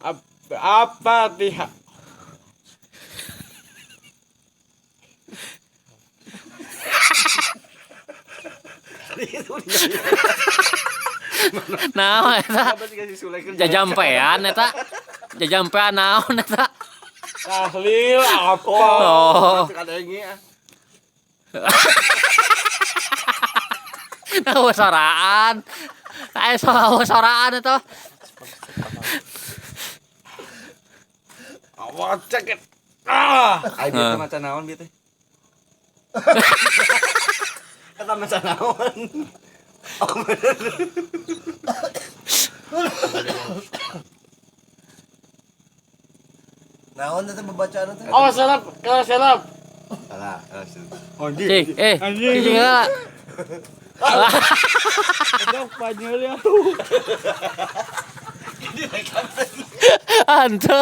Apa pihak? Naon eta? Jajampean eta. Jajampean naon eta? Tahlil apa? Oh. Ada ini ya. Nah, soraan. Soraan itu. Awak ceket. Ah, Ai bieu macan naon bieu teh? Eta macan naon? Naon teh babacaan teh? Oh, selap, kalau selap. Alah, Cik, cik enggak. Ada Spanyol ya. Ante.